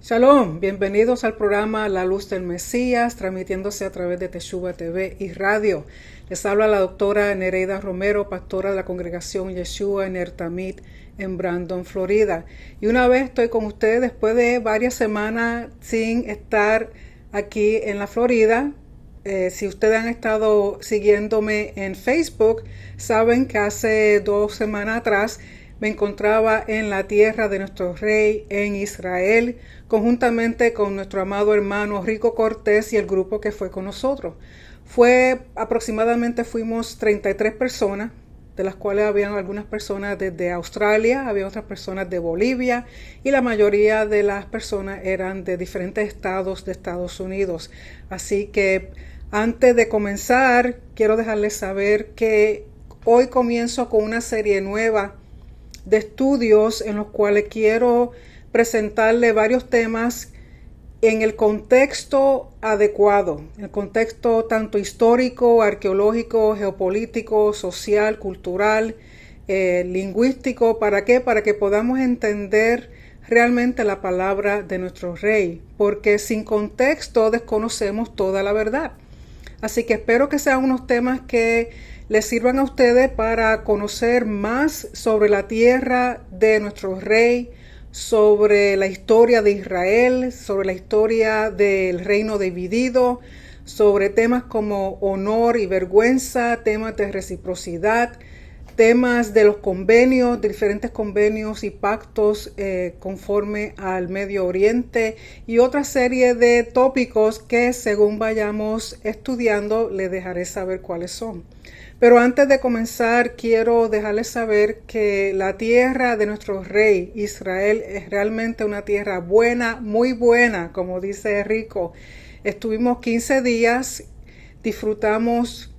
Shalom, bienvenidos al programa La Luz del Mesías, transmitiéndose a través de Teshuva TV y radio. Les habla la doctora Nereida Romero, pastora de la congregación Yeshua en Ertamit, en Brandon, Florida. Y una vez estoy con ustedes después de varias semanas sin estar aquí en la Florida. Si ustedes han estado siguiéndome en Facebook, saben que hace 2 semanas atrás me encontraba en la tierra de nuestro rey en Israel, conjuntamente con nuestro amado hermano Rico Cortés y el grupo que fue con nosotros. Fuimos 33 personas, de las cuales habían algunas personas desde Australia, había otras personas de Bolivia y la mayoría de las personas eran de diferentes estados de Estados Unidos. Así que antes de comenzar, quiero dejarles saber que hoy comienzo con una serie nueva de estudios en los cuales quiero presentarle varios temas en el contexto adecuado, en el contexto tanto histórico, arqueológico, geopolítico, social, cultural, lingüístico. ¿Para qué? Para que podamos entender realmente la palabra de nuestro rey, porque sin contexto desconocemos toda la verdad. Así que espero que sean unos temas que les sirvan a ustedes para conocer más sobre la tierra de nuestro rey, sobre la historia de Israel, sobre la historia del reino dividido, sobre temas como honor y vergüenza, temas de reciprocidad, temas de los convenios, de diferentes convenios y pactos conforme al Medio Oriente y otra serie de tópicos que según vayamos estudiando les dejaré saber cuáles son. Pero antes de comenzar quiero dejarles saber que la tierra de nuestro rey Israel es realmente una tierra buena, muy buena, como dice Rico. Estuvimos 15 días, disfrutamos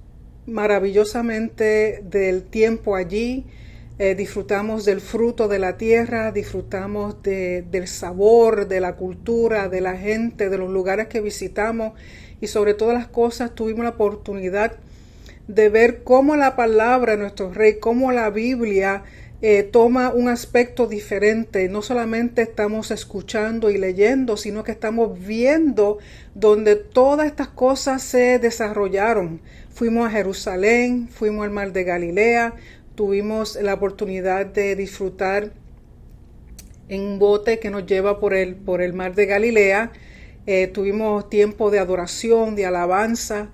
maravillosamente del tiempo allí, disfrutamos del fruto de la tierra, disfrutamos del sabor, de la cultura, de la gente, de los lugares que visitamos y sobre todas las cosas tuvimos la oportunidad de ver cómo la palabra de nuestro rey, cómo la Biblia toma un aspecto diferente. No solamente estamos escuchando y leyendo, sino que estamos viendo donde todas estas cosas se desarrollaron. Fuimos a Jerusalén, fuimos al Mar de Galilea, tuvimos la oportunidad de disfrutar en un bote que nos lleva por el Mar de Galilea. Tuvimos tiempo de adoración, de alabanza.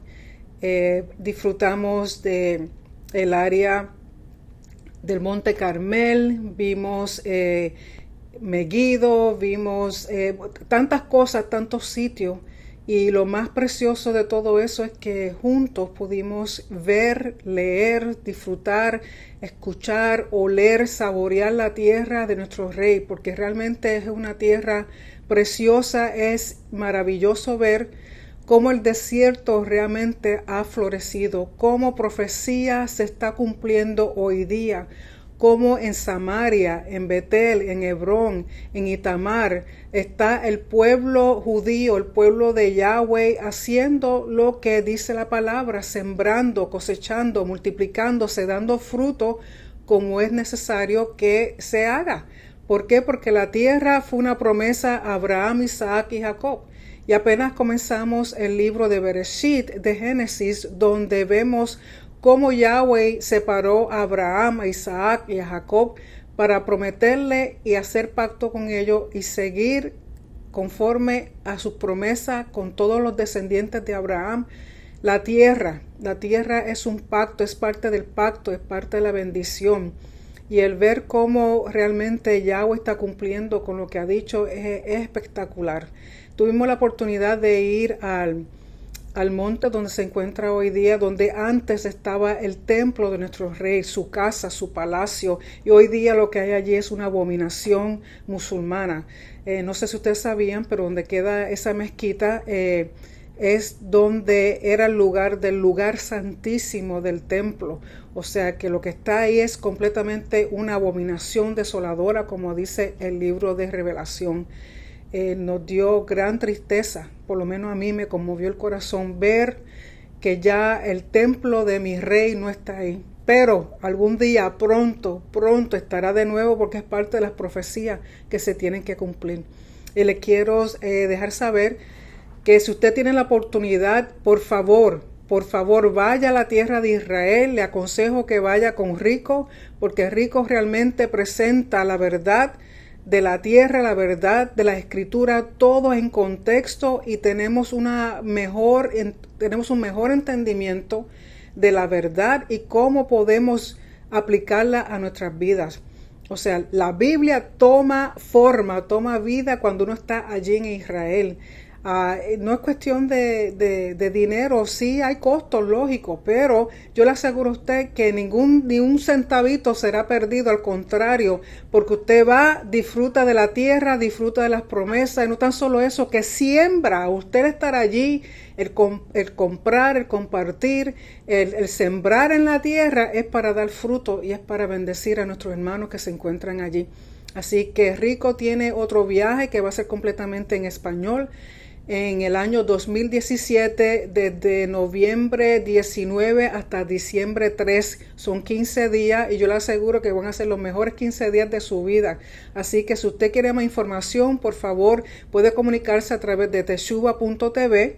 Disfrutamos de el área del Monte Carmel, vimos Megiddo, vimos tantas cosas, tantos sitios, y lo más precioso de todo eso es que juntos pudimos ver, leer, disfrutar, escuchar, oler, saborear la tierra de nuestro rey, porque realmente es una tierra preciosa. Es maravilloso ver cómo el desierto realmente ha florecido, cómo profecía se está cumpliendo hoy día, cómo en Samaria, en Betel, en Hebrón, en Itamar, está el pueblo judío, el pueblo de Yahweh, haciendo lo que dice la palabra, sembrando, cosechando, multiplicándose, dando fruto como es necesario que se haga. ¿Por qué? Porque la tierra fue una promesa a Abraham, Isaac y Jacob. Y apenas comenzamos el libro de Bereshit, de Génesis, donde vemos cómo Yahweh separó a Abraham, a Isaac y a Jacob para prometerle y hacer pacto con ellos y seguir conforme a sus promesas con todos los descendientes de Abraham. La tierra es un pacto, es parte del pacto, es parte de la bendición. Y el ver cómo realmente Yahweh está cumpliendo con lo que ha dicho es espectacular. Tuvimos la oportunidad de ir al monte donde se encuentra hoy día, donde antes estaba el templo de nuestro rey, su casa, su palacio, y hoy día lo que hay allí es una abominación musulmana. No sé si ustedes sabían, pero donde queda esa mezquita es donde era el lugar del lugar santísimo del templo. O sea que lo que está ahí es completamente una abominación desoladora, como dice el libro de Revelación. Nos dio gran tristeza, por lo menos a mí me conmovió el corazón ver que ya el templo de mi rey no está ahí. Pero algún día, pronto estará de nuevo, porque es parte de las profecías que se tienen que cumplir. le quiero dejar saber que si usted tiene la oportunidad, por favor, vaya a la tierra de Israel. Le aconsejo que vaya con Rico, porque Rico realmente presenta la verdad de la tierra, la verdad de la escritura, todo en contexto, y tenemos un mejor entendimiento de la verdad y cómo podemos aplicarla a nuestras vidas. O sea, la Biblia toma forma, toma vida cuando uno está allí en Israel. No es cuestión de dinero, sí hay costos lógicos, pero yo le aseguro a usted que ni un centavito será perdido, al contrario, porque usted va, disfruta de la tierra, disfruta de las promesas, y no tan solo eso, que siembra. Usted estar allí, el comprar, el compartir, el sembrar en la tierra es para dar fruto y es para bendecir a nuestros hermanos que se encuentran allí. Así que Rico tiene otro viaje que va a ser completamente en español en el año 2017, desde noviembre 19 hasta diciembre 3, son 15 días, y yo le aseguro que van a ser los mejores 15 días de su vida. Así que si usted quiere más información, por favor, puede comunicarse a través de teshuva.tv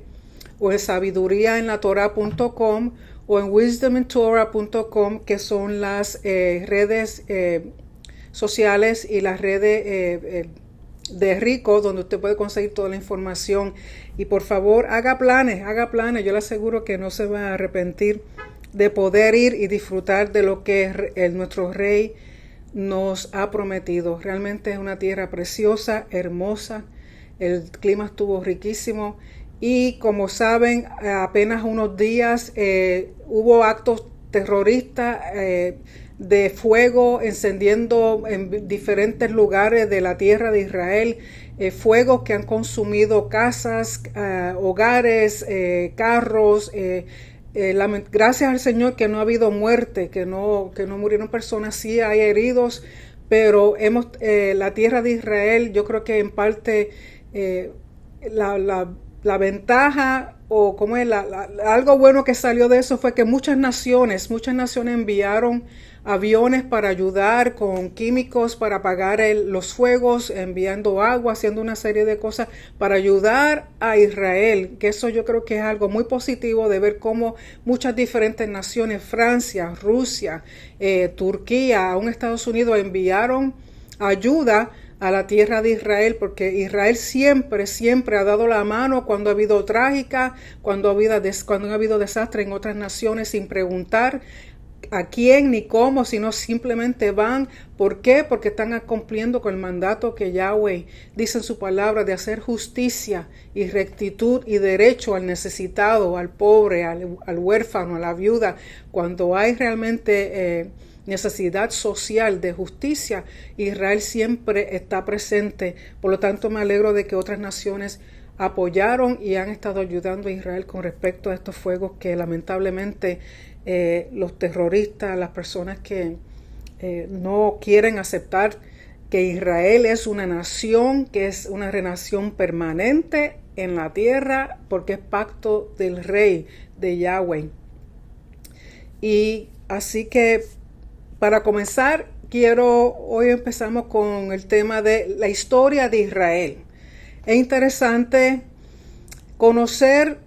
o en sabiduríaenlatorah.com o en wisdomintorah.com, que son las redes sociales y las redes de Rico, donde usted puede conseguir toda la información. Y por favor, haga planes. Yo le aseguro que no se va a arrepentir de poder ir y disfrutar de lo que nuestro Rey nos ha prometido. Realmente es una tierra preciosa, hermosa. El clima estuvo riquísimo. Y como saben, apenas unos días hubo actos terroristas de fuego encendiendo en diferentes lugares de la tierra de Israel, fuegos que han consumido casas, hogares, carros. Gracias al Señor que no ha habido muerte, que no murieron personas, sí hay heridos, pero la tierra de Israel, yo creo que en parte la ventaja, o como es algo bueno que salió de eso, fue que muchas naciones enviaron aviones para ayudar con químicos para apagar los fuegos, enviando agua, haciendo una serie de cosas para ayudar a Israel, que eso yo creo que es algo muy positivo, de ver cómo muchas diferentes naciones, Francia, Rusia, Turquía, aún Estados Unidos, enviaron ayuda a la tierra de Israel, porque Israel siempre ha dado la mano cuando ha habido trágica, cuando ha habido desastre en otras naciones, sin preguntar a quién ni cómo, sino simplemente van. ¿Por qué? Porque están cumpliendo con el mandato que Yahweh dice en su palabra, de hacer justicia y rectitud y derecho al necesitado, al pobre, al huérfano, a la viuda. Cuando hay realmente necesidad social de justicia, Israel siempre está presente. Por lo tanto, me alegro de que otras naciones apoyaron y han estado ayudando a Israel con respecto a estos fuegos que lamentablemente los terroristas, las personas que no quieren aceptar que Israel es una nación, que es una renación permanente en la tierra, porque es pacto del Rey, de Yahweh. Y así que, para comenzar, hoy empezamos con el tema de la historia de Israel. Es interesante conocer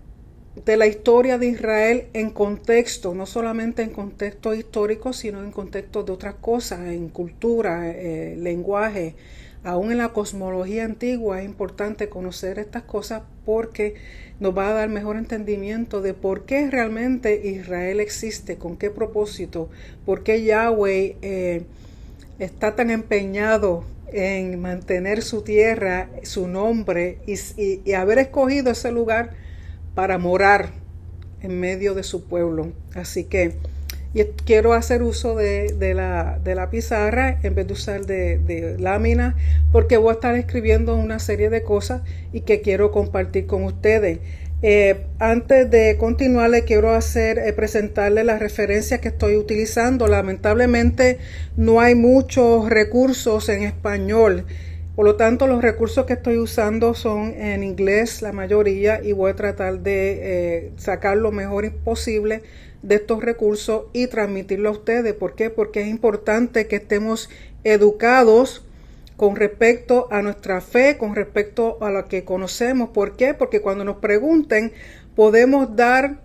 de la historia de Israel en contexto, no solamente en contexto histórico, sino en contexto de otras cosas, en cultura, lenguaje, aún en la cosmología antigua. Es importante conocer estas cosas porque nos va a dar mejor entendimiento de por qué realmente Israel existe, con qué propósito, por qué Yahweh está tan empeñado en mantener su tierra, su nombre, y haber escogido ese lugar para morar en medio de su pueblo. Así que quiero hacer uso de la pizarra en vez de usar de lámina, porque voy a estar escribiendo una serie de cosas y que quiero compartir con ustedes. Antes de continuar, le quiero presentarle las referencias que estoy utilizando. Lamentablemente no hay muchos recursos en español, por lo tanto los recursos que estoy usando son en inglés la mayoría, y voy a tratar de sacar lo mejor posible de estos recursos y transmitirlo a ustedes. ¿Por qué? Porque es importante que estemos educados con respecto a nuestra fe, con respecto a lo que conocemos. ¿Por qué? Porque cuando nos pregunten, podemos dar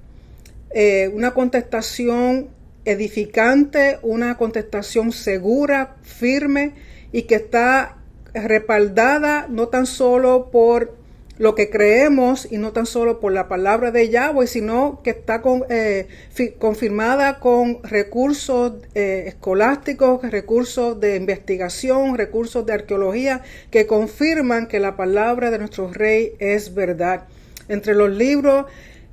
una contestación edificante, una contestación segura, firme y que está respaldada no tan solo por lo que creemos y no tan solo por la palabra de Yahweh, sino que está confirmada con recursos escolásticos, recursos de investigación, recursos de arqueología que confirman que la palabra de nuestro Rey es verdad. Entre los libros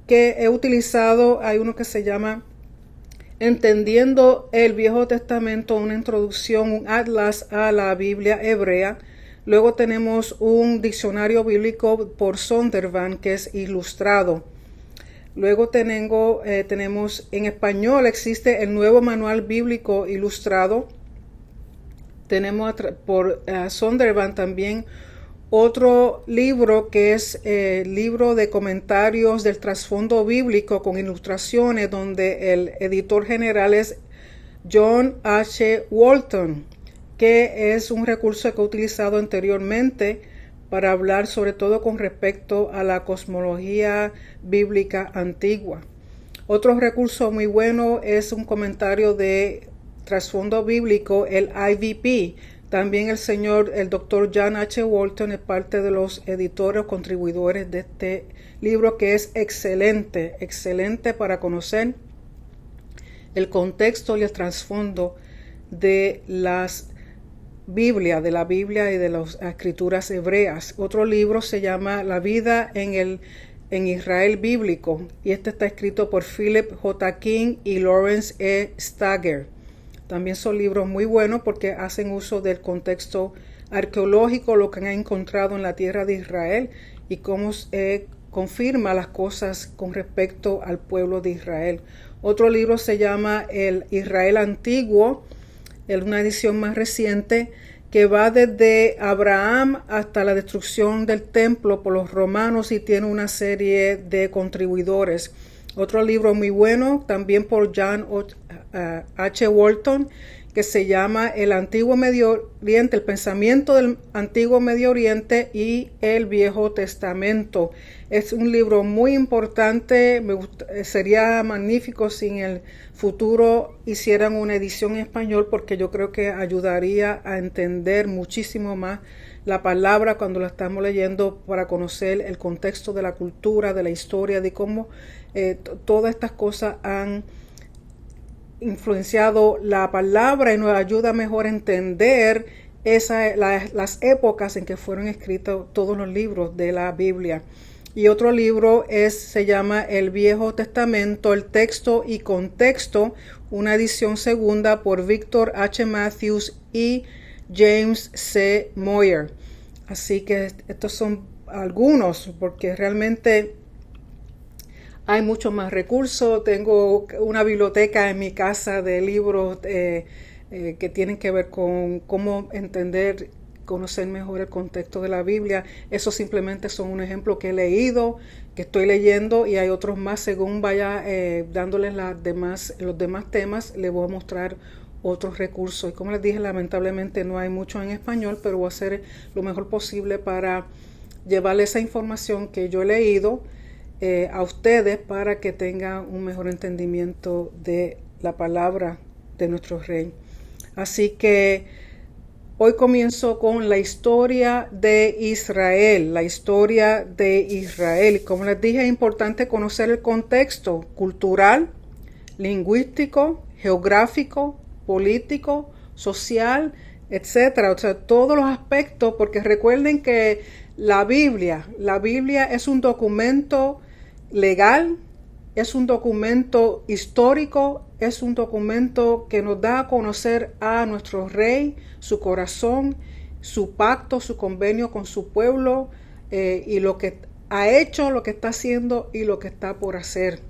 que he utilizado hay uno que se llama Entendiendo el Viejo Testamento, una introducción, un atlas a la Biblia hebrea. Luego tenemos un diccionario bíblico por Zondervan que es ilustrado. Luego tenemos en español, existe el Nuevo Manual Bíblico Ilustrado. Tenemos por Zondervan también otro libro que es libro de comentarios del trasfondo bíblico con ilustraciones, donde el editor general es John H. Walton, que es un recurso que he utilizado anteriormente para hablar sobre todo con respecto a la cosmología bíblica antigua. Otro recurso muy bueno es un comentario de trasfondo bíblico, el IVP. También el doctor John H. Walton es parte de los editores o contribuidores de este libro, que es excelente, excelente para conocer el contexto y el trasfondo de las Biblia, de la Biblia y de las escrituras hebreas. Otro libro se llama La vida en Israel bíblico, y este está escrito por Philip J. King y Lawrence E. Stager. También son libros muy buenos porque hacen uso del contexto arqueológico, lo que han encontrado en la tierra de Israel y cómo confirma las cosas con respecto al pueblo de Israel. Otro libro se llama El Israel Antiguo, una edición más reciente que va desde Abraham hasta la destrucción del templo por los romanos y tiene una serie de contribuidores. Otro libro muy bueno, también por John H. Walton, que se llama El Antiguo Medio Oriente, el pensamiento del Antiguo Medio Oriente y el Viejo Testamento. Es un libro muy importante, sería magnífico si en el futuro hicieran una edición en español, porque yo creo que ayudaría a entender muchísimo más la palabra cuando la estamos leyendo, para conocer el contexto de la cultura, de la historia, de cómo todas estas cosas han influenciado la palabra y nos ayuda mejor a entender las épocas en que fueron escritos todos los libros de la Biblia. Y otro libro se llama El Viejo Testamento, el texto y contexto, una edición segunda por Victor H. Matthews y James C. Moyer. Así que estos son algunos, porque realmente hay muchos más recursos. Tengo una biblioteca en mi casa de libros que tienen que ver con cómo entender, conocer mejor el contexto de la Biblia. Esos simplemente son un ejemplo que he leído, que estoy leyendo, y hay otros más. Según vaya dándoles los demás temas, les voy a mostrar otros recursos. Y como les dije, lamentablemente no hay mucho en español, pero voy a hacer lo mejor posible para llevarles esa información que yo he leído a ustedes, para que tengan un mejor entendimiento de la palabra de nuestro Rey. Así que hoy comienzo con la historia de Israel, la historia de Israel. Como les dije, es importante conocer el contexto cultural, lingüístico, geográfico, político, social, etcétera. O sea, todos los aspectos, porque recuerden que la Biblia es un documento legal, es un documento histórico, es un documento que nos da a conocer a nuestro Rey, su corazón, su pacto, su convenio con su pueblo, y lo que ha hecho, lo que está haciendo y lo que está por hacer.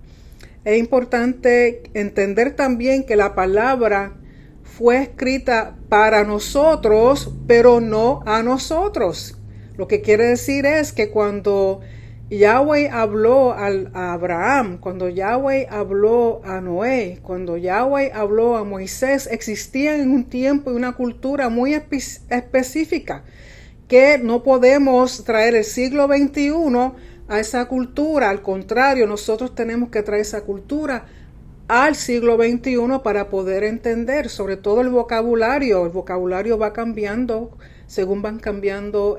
Es importante entender también que la palabra fue escrita para nosotros, pero no a nosotros. Lo que quiere decir es que cuando Yahweh habló a Abraham, cuando Yahweh habló a Noé, cuando Yahweh habló a Moisés, existían en un tiempo y una cultura muy específica que no podemos traer el siglo XXI a esa cultura. Al contrario, nosotros tenemos que traer esa cultura al siglo XXI para poder entender, sobre todo el vocabulario. El vocabulario va cambiando según van cambiando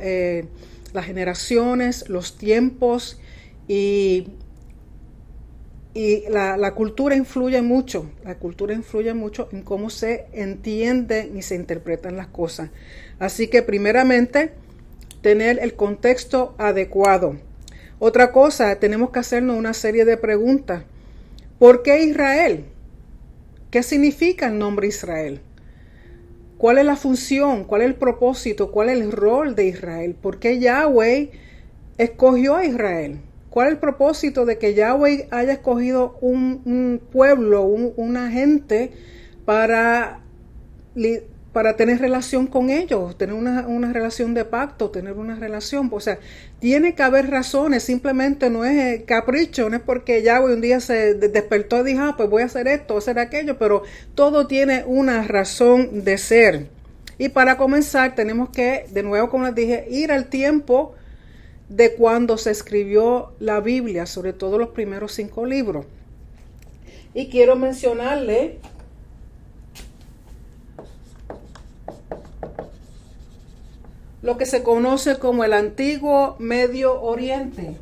las generaciones, los tiempos y la cultura influye mucho. La cultura influye mucho en cómo se entienden y se interpretan las cosas. Así que primeramente, tener el contexto adecuado. Otra cosa, tenemos que hacernos una serie de preguntas. ¿Por qué Israel? ¿Qué significa el nombre Israel? ¿Cuál es la función? ¿Cuál es el propósito? ¿Cuál es el rol de Israel? ¿Por qué Yahweh escogió a Israel? ¿Cuál es el propósito de que Yahweh haya escogido un pueblo, una gente para tener relación con ellos, tener una relación de pacto, tener una relación? O sea, tiene que haber razones, simplemente no es capricho, no es porque Yahweh un día se despertó y dijo, pues voy a hacer esto, hacer aquello, pero todo tiene una razón de ser. Y para comenzar tenemos que, de nuevo como les dije, ir al tiempo de cuando se escribió la Biblia, sobre todo los primeros 5 libros. Y quiero mencionarle lo que se conoce como el Antiguo Medio Oriente.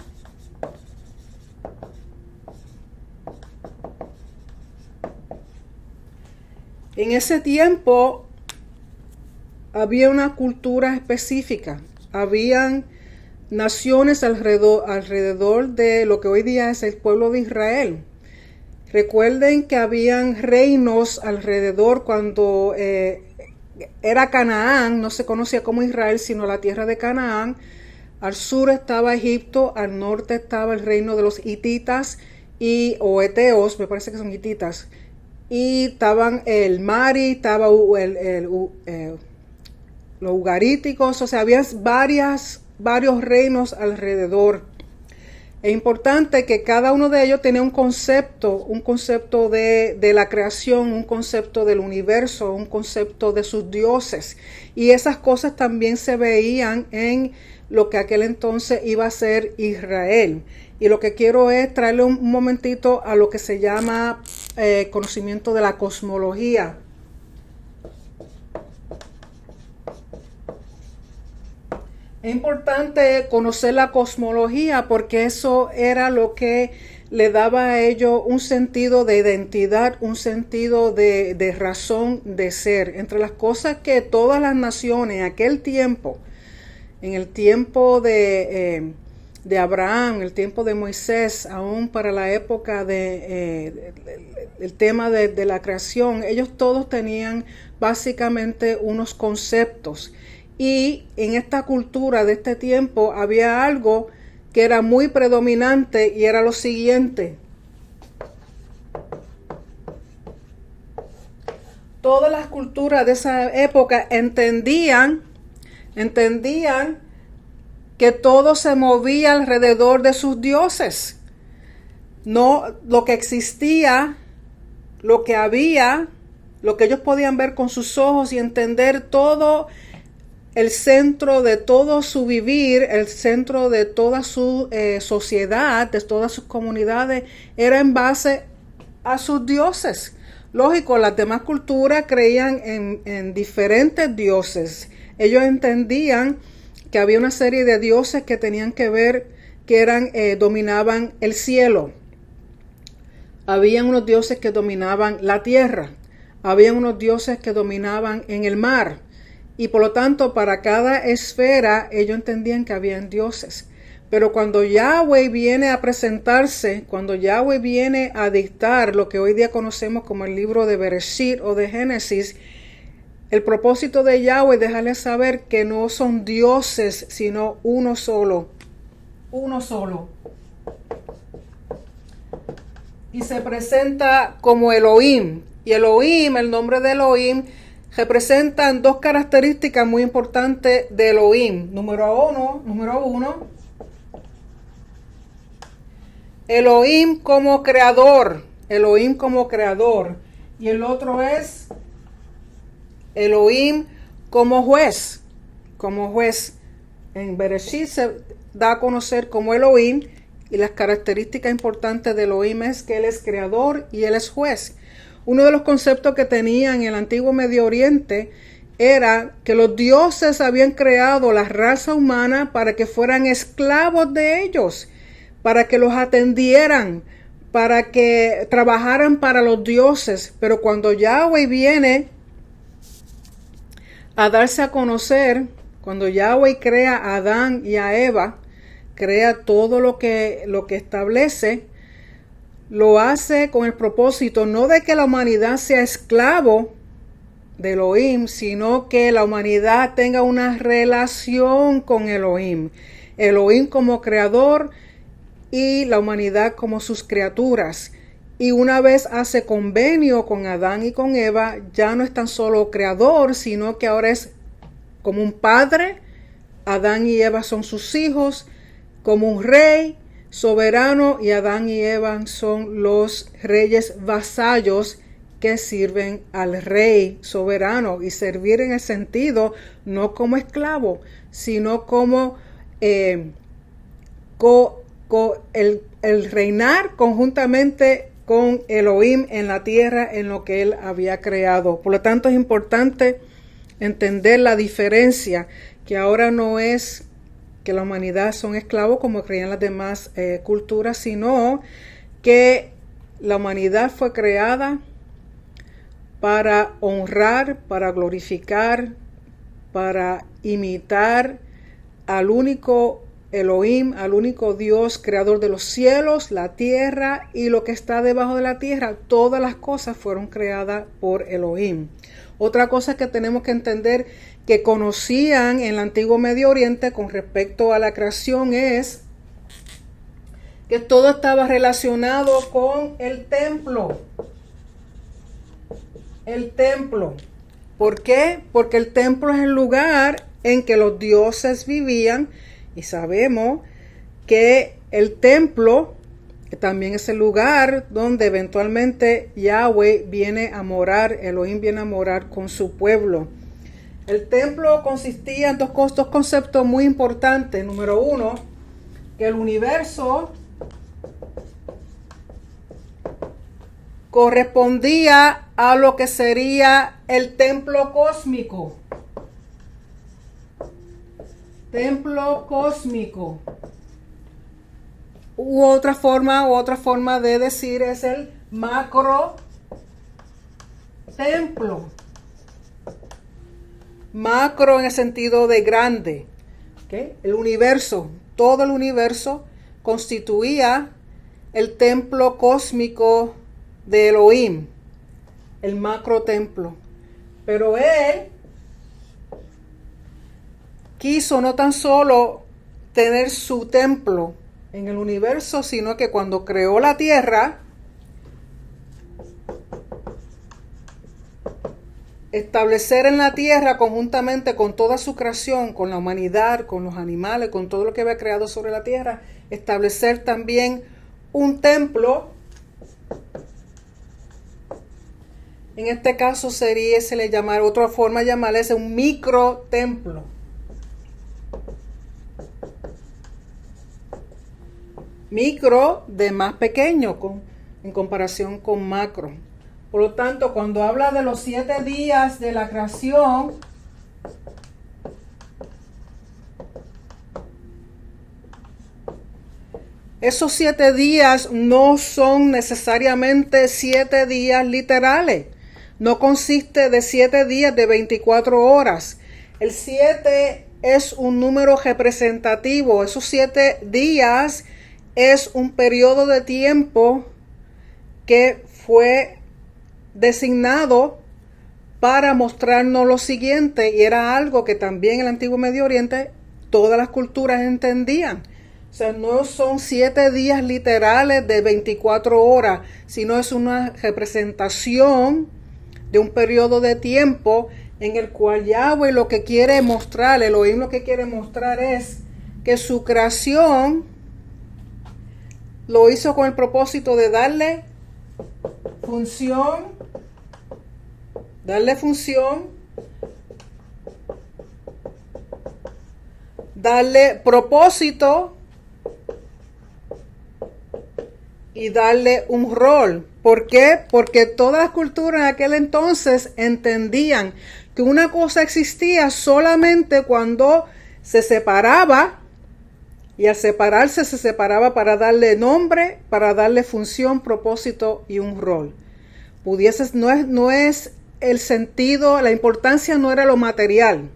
En ese tiempo había una cultura específica, habían naciones alrededor de lo que hoy día es el pueblo de Israel. Recuerden que habían reinos alrededor cuando era Canaán, no se conocía como Israel, sino la tierra de Canaán. Al sur estaba Egipto, al norte estaba el reino de los hititas o eteos, me parece que son hititas. Y estaban el Mari, estaba los ugaríticos, o sea, había varios reinos alrededor. Es importante que cada uno de ellos tenía un concepto de la creación, un concepto del universo, un concepto de sus dioses. Y esas cosas también se veían en lo que aquel entonces iba a ser Israel. Y lo que quiero es traerle un momentito a lo que se llama conocimiento de la cosmología. Es importante conocer la cosmología porque eso era lo que le daba a ellos un sentido de identidad, un sentido de razón de ser. Entre las cosas que todas las naciones en aquel tiempo, en el tiempo de Abraham, el tiempo de Moisés, aún para la época el tema de la creación, ellos todos tenían básicamente unos conceptos. Y en esta cultura de este tiempo había algo que era muy predominante y era lo siguiente. Todas las culturas de esa época entendían que todo se movía alrededor de sus dioses. No lo que existía, lo que había, lo que ellos podían ver con sus ojos y entender todo. El centro de todo su vivir, el centro de toda su sociedad, de todas sus comunidades, era en base a sus dioses. Lógico, las demás culturas creían en diferentes dioses. Ellos entendían que había una serie de dioses que tenían que ver, que dominaban el cielo. Habían unos dioses que dominaban la tierra. Habían unos dioses que dominaban en el mar. Y por lo tanto, para cada esfera, ellos entendían que habían dioses. Pero cuando Yahweh viene a presentarse, cuando Yahweh viene a dictar lo que hoy día conocemos como el libro de Bereshit o de Génesis, el propósito de Yahweh es dejarles saber que no son dioses, sino uno solo. Uno solo. Y se presenta como Elohim. Y Elohim, el nombre de Elohim, representan 2 características muy importantes de Elohim. Número uno, Elohim como creador, Elohim como creador. Y el otro es Elohim como juez, como juez. En Bereshit se da a conocer como Elohim, y las características importantes de Elohim es que Él es creador y Él es juez. Uno de los conceptos que tenían en el antiguo Medio Oriente era que los dioses habían creado la raza humana para que fueran esclavos de ellos, para que los atendieran, para que trabajaran para los dioses. Pero cuando Yahweh viene a darse a conocer, cuando Yahweh crea a Adán y a Eva, crea todo lo que establece, lo hace con el propósito no de que la humanidad sea esclavo de Elohim, sino que la humanidad tenga una relación con Elohim. Elohim como creador y la humanidad como sus criaturas. Y una vez hace convenio con Adán y con Eva, ya no es tan solo creador, sino que ahora es como un padre. Adán y Eva son sus hijos, como un rey soberano, y Adán y Eva son los reyes vasallos que sirven al rey soberano. Y servir en el sentido no como esclavo, sino como el reinar conjuntamente con Elohim en la tierra, en lo que él había creado. Por lo tanto, es importante entender la diferencia, que ahora no es que la humanidad son esclavos como creían las demás culturas, sino que la humanidad fue creada para honrar, para glorificar, para imitar al único Elohim, al único Dios, creador de los cielos, la tierra y lo que está debajo de la tierra. Todas las cosas fueron creadas por Elohim. Otra cosa que tenemos que entender, que conocían en el antiguo Medio Oriente con respecto a la creación, es que todo estaba relacionado con el templo. El templo. ¿Por qué? Porque el templo es el lugar en que los dioses vivían, y sabemos que el templo también es el lugar donde eventualmente Yahweh viene a morar, Elohim viene a morar con su pueblo. El templo consistía en dos conceptos muy importantes. Número uno, que el universo correspondía a lo que sería el templo cósmico. Templo cósmico. Otra forma de decir es el macro templo. Macro en el sentido de grande. ¿Okay? El universo, todo el universo constituía el templo cósmico de Elohim, el macro templo. Pero él quiso no tan solo tener su templo en el universo, sino que cuando creó la tierra, establecer en la tierra conjuntamente con toda su creación, con la humanidad, con los animales, con todo lo que había creado sobre la tierra, establecer también un templo. En este caso otra forma de llamarle es un micro templo. Micro de más pequeño en comparación con macro. Por lo tanto, cuando habla de los 7 días de la creación, esos 7 días no son necesariamente 7 días literales. No consiste de 7 días de 24 horas. El 7 es un número representativo. Esos 7 días es un periodo de tiempo que fue designado para mostrarnos lo siguiente, y era algo que también en el antiguo Medio Oriente todas las culturas entendían. O sea, no son 7 días literales de 24 horas, sino es una representación de un periodo de tiempo en el cual Yahweh lo que quiere mostrar, Elohim lo que quiere mostrar es que su creación lo hizo con el propósito de darle función, darle propósito y darle un rol. ¿Por qué? Porque todas las culturas en aquel entonces entendían que una cosa existía solamente cuando se separaba, y al separarse se separaba para darle nombre, para darle función, propósito y un rol. No es el sentido, la importancia no era lo material.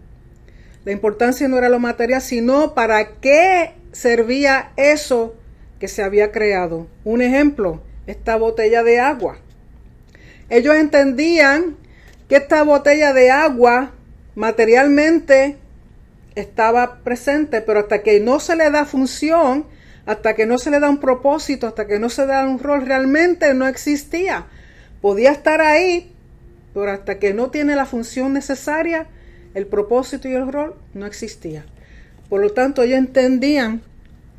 La importancia no era lo material, sino para qué servía eso que se había creado. Un ejemplo, esta botella de agua. Ellos entendían que esta botella de agua materialmente estaba presente, pero hasta que no se le da función, hasta que no se le da un propósito, hasta que no se da un rol, realmente no existía. Podía estar ahí, pero hasta que no tiene la función necesaria, el propósito y el rol no existía. Por lo tanto, ellos entendían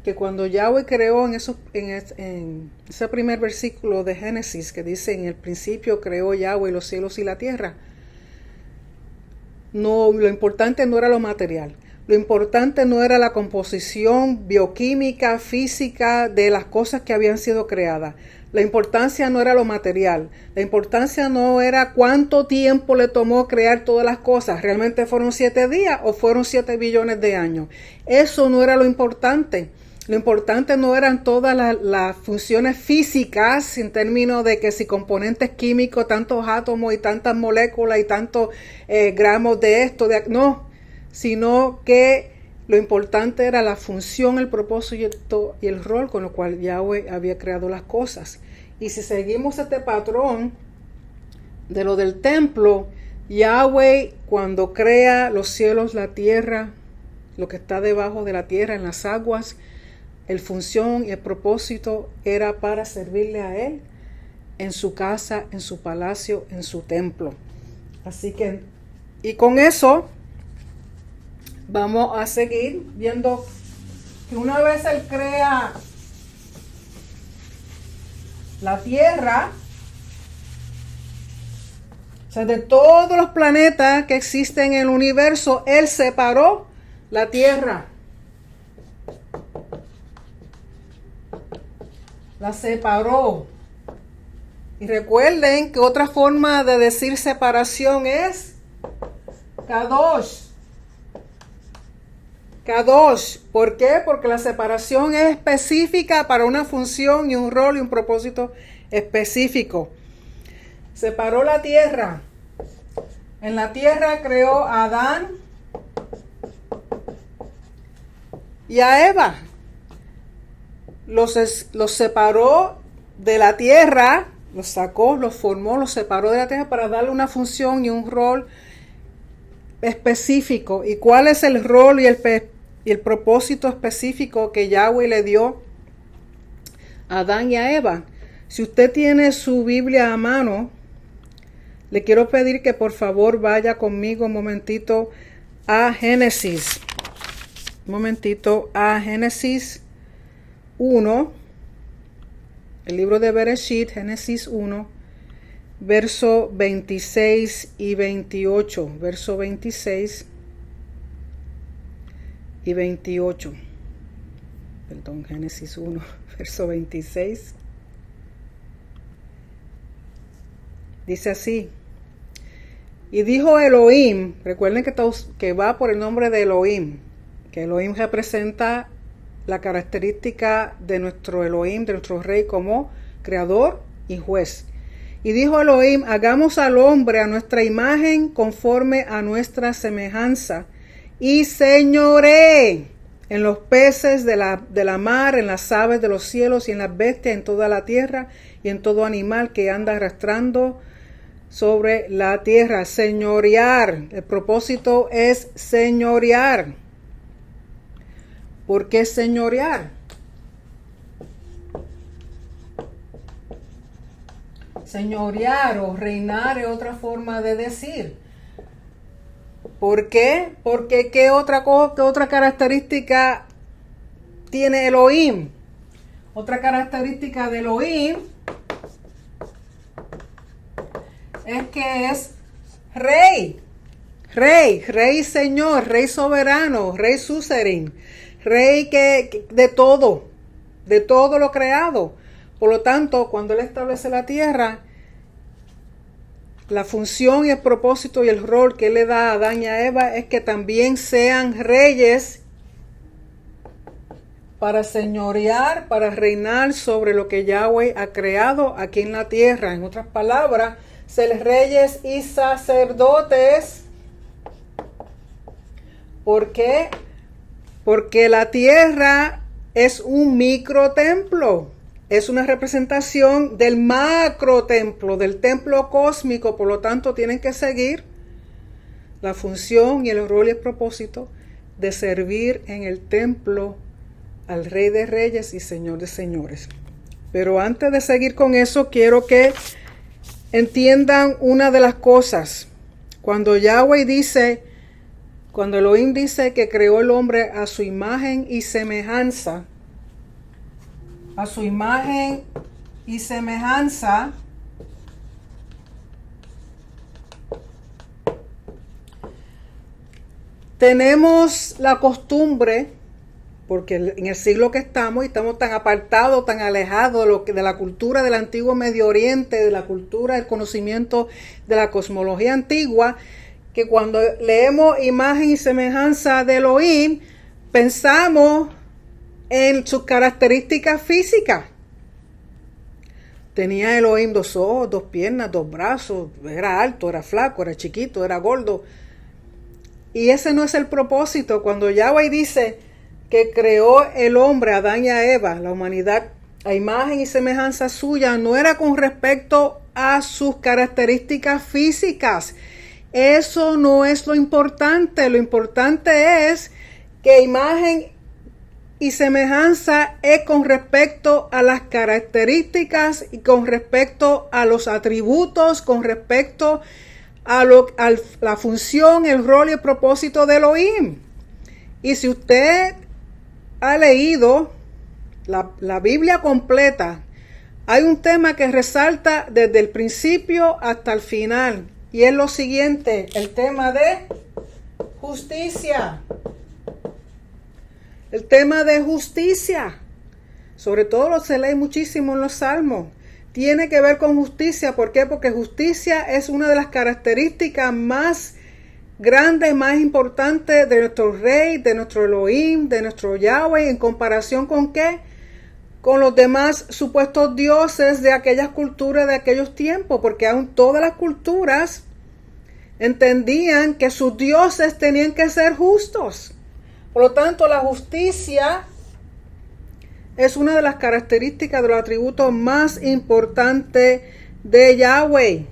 que cuando Yahweh creó en ese primer versículo de Génesis, que dice: en el principio creó Yahweh los cielos y la tierra, no, lo importante no era lo material. Lo importante no era la composición bioquímica, física de las cosas que habían sido creadas. La importancia no era lo material. La importancia no era cuánto tiempo le tomó crear todas las cosas. ¿Realmente fueron 7 días o fueron 7 billones de años? Eso no era lo importante. Lo importante no eran todas las funciones físicas en términos de que si componentes químicos, tantos átomos y tantas moléculas y tantos gramos de esto, no, sino que lo importante era la función, el propósito y el rol con lo cual Yahweh había creado las cosas. Y si seguimos este patrón de lo del templo, Yahweh, cuando crea los cielos, la tierra, lo que está debajo de la tierra, en las aguas, el función y el propósito era para servirle a Él en su casa, en su palacio, en su templo. Así que, y con eso vamos a seguir viendo que una vez Él crea la tierra, o sea, de todos los planetas que existen en el universo, Él separó la tierra. La separó. Y recuerden que otra forma de decir separación es Kadosh. Kadosh. ¿Por qué? Porque la separación es específica para una función y un rol y un propósito específico. Separó la tierra. En la tierra creó a Adán y a Eva. Los separó de la tierra, los sacó, los formó, los separó de la tierra para darle una función y un rol específico. ¿Y cuál es el rol y el propósito específico que Yahweh le dio a Adán y a Eva? Si usted tiene su Biblia a mano, le quiero pedir que por favor vaya conmigo un momentito a Génesis. Un momentito a Génesis 1, el libro de Bereshit, Génesis 1, verso 26 y 28, verso 26 y 28, perdón, Génesis 1, verso 26, dice así: y dijo Elohim, recuerden que va por el nombre de Elohim, que Elohim representa la característica de nuestro Elohim, de nuestro Rey, como creador y juez. Y dijo Elohim: hagamos al hombre a nuestra imagen, conforme a nuestra semejanza, y señoree en los peces de la mar, en las aves de los cielos y en las bestias, en toda la tierra y en todo animal que anda arrastrando sobre la tierra. Señorear, el propósito es señorear. ¿Por qué señorear? Señorear o reinar es otra forma de decir. ¿Por qué? Porque ¿qué otra característica tiene Elohim? Otra característica de Elohim es que es rey. Rey señor, rey soberano, rey suzerain, rey que de todo lo creado. Por lo tanto, cuando Él establece la tierra, la función y el propósito y el rol que Él le da a Adán y a Eva es que también sean reyes para señorear, para reinar sobre lo que Yahweh ha creado aquí en la tierra. En otras palabras, ser reyes y sacerdotes. ¿Por qué? Porque la tierra es un microtemplo. Es una representación del macrotemplo, del templo cósmico. Por lo tanto, tienen que seguir la función y el rol y el propósito de servir en el templo al Rey de Reyes y Señor de Señores. Pero antes de seguir con eso, quiero que entiendan una de las cosas. Cuando Elohim dice que creó el hombre a su imagen y semejanza, tenemos la costumbre, porque en el siglo que estamos, y estamos tan apartados, tan alejados de la cultura del antiguo Medio Oriente, de la cultura del conocimiento de la cosmología antigua, que cuando leemos imagen y semejanza de Elohim, pensamos en sus características físicas. Tenía Elohim 2 ojos, 2 piernas, 2 brazos, era alto, era flaco, era chiquito, era gordo. Y ese no es el propósito. Cuando Yahweh dice que creó el hombre, Adán y a Eva, la humanidad, a imagen y semejanza suya, no era con respecto a sus características físicas. Eso no es lo importante. Lo importante es que imagen y semejanza es con respecto a las características y con respecto a los atributos, con respecto a la función, el rol y el propósito de Elohim. Y si usted ha leído la Biblia completa, hay un tema que resalta desde el principio hasta el final, y es lo siguiente: el tema de justicia. El tema de justicia, sobre todo se lee muchísimo en los Salmos, tiene que ver con justicia. ¿Por qué? Porque justicia es una de las características más grandes, más importantes de nuestro Rey, de nuestro Elohim, de nuestro Yahweh, en comparación con ¿qué? Con los demás supuestos dioses de aquellas culturas, de aquellos tiempos, porque aún todas las culturas entendían que sus dioses tenían que ser justos. Por lo tanto, la justicia es una de las características de los atributos más importantes de Yahweh.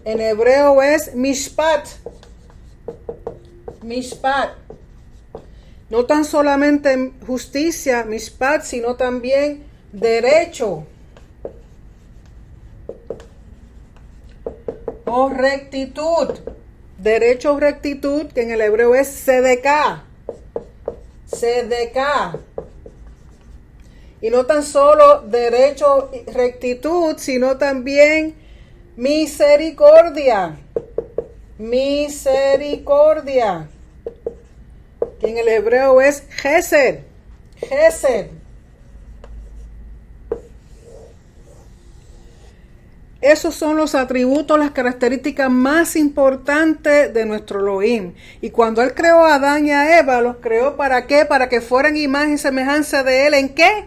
En hebreo es mishpat. Mishpat. No tan solamente justicia, mishpat, sino también derecho o rectitud. Derecho o rectitud, que en el hebreo es sedeká. Sedeká. Y no tan solo derecho y rectitud, sino también misericordia. Misericordia, que en el hebreo es Gesed. Gesed. Esos son los atributos, las características más importantes de nuestro Elohim. Y cuando Él creó a Adán y a Eva, los creó ¿para qué? Para que fueran imagen y semejanza de Él. ¿En qué?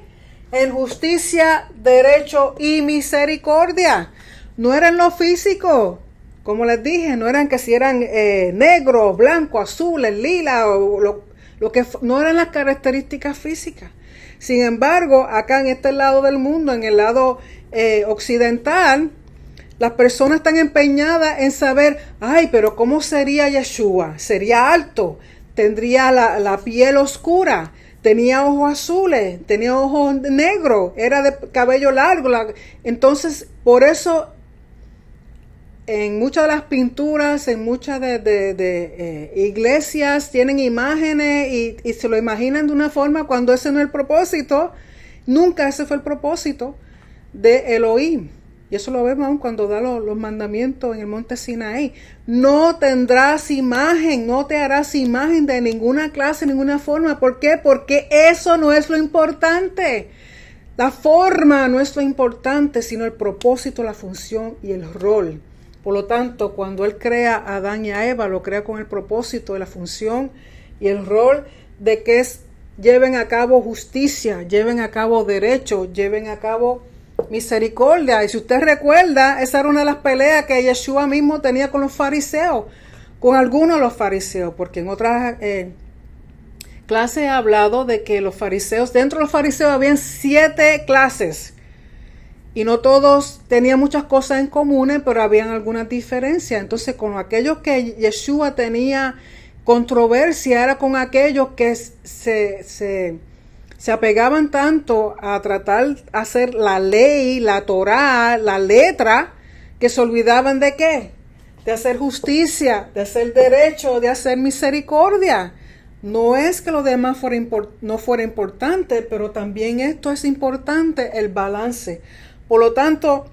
En justicia, derecho y misericordia. No eran lo físico. Como les dije, no eran que si eran negros, blancos, azules, lila, o lo que no eran las características físicas. Sin embargo, acá en este lado del mundo, en el lado occidental, las personas están empeñadas en saber, ay, pero ¿cómo sería Yeshua? ¿Sería alto? ¿Tendría la piel oscura? ¿Tenía ojos azules? ¿Tenía ojos negros? ¿Era de cabello largo? Entonces, por eso, en muchas de las pinturas, en muchas de iglesias, tienen imágenes y se lo imaginan de una forma cuando ese no es el propósito. Nunca ese fue el propósito de Elohim. Y eso lo vemos aún cuando da los mandamientos en el monte Sinaí. No tendrás imagen, no te harás imagen de ninguna clase, ninguna forma. ¿Por qué? Porque eso no es lo importante. La forma no es lo importante, sino el propósito, la función y el rol. Por lo tanto, cuando Él crea a Adán y a Eva, lo crea con el propósito, la función y el rol de que lleven a cabo justicia, lleven a cabo derecho, lleven a cabo misericordia. Y si usted recuerda, esa era una de las peleas que Yeshua mismo tenía con los fariseos, con algunos de los fariseos, porque en otras clases he hablado de que los fariseos, dentro de los fariseos habían 7 clases, y no todos tenían muchas cosas en común, pero habían algunas diferencias. Entonces, con aquellos que Yeshua tenía controversia, era con aquellos que se apegaban tanto a tratar de hacer la ley, la Torá, la letra, que se olvidaban de qué, de hacer justicia, de hacer derecho, de hacer misericordia. No es que lo demás no fuera importante, pero también esto es importante, el balance. Por lo tanto,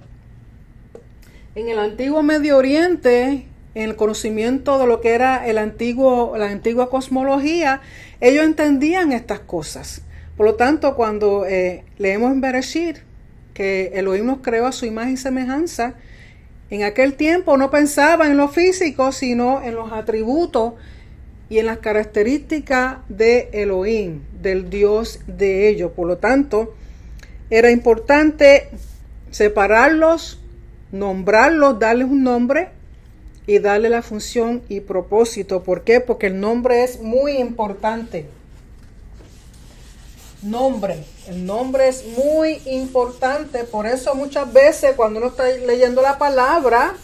en el antiguo Medio Oriente, en el conocimiento de lo que era la antigua cosmología, ellos entendían estas cosas. Por lo tanto, cuando leemos en Bereshit que Elohim nos creó a su imagen y semejanza, en aquel tiempo no pensaban en lo físico, sino en los atributos y en las características de Elohim, del Dios de ellos. Por lo tanto, era importante separarlos, nombrarlos, darles un nombre y darle la función y propósito. ¿Por qué? Porque el nombre es muy importante. El nombre es muy importante. Por eso muchas veces cuando uno está leyendo la palabra,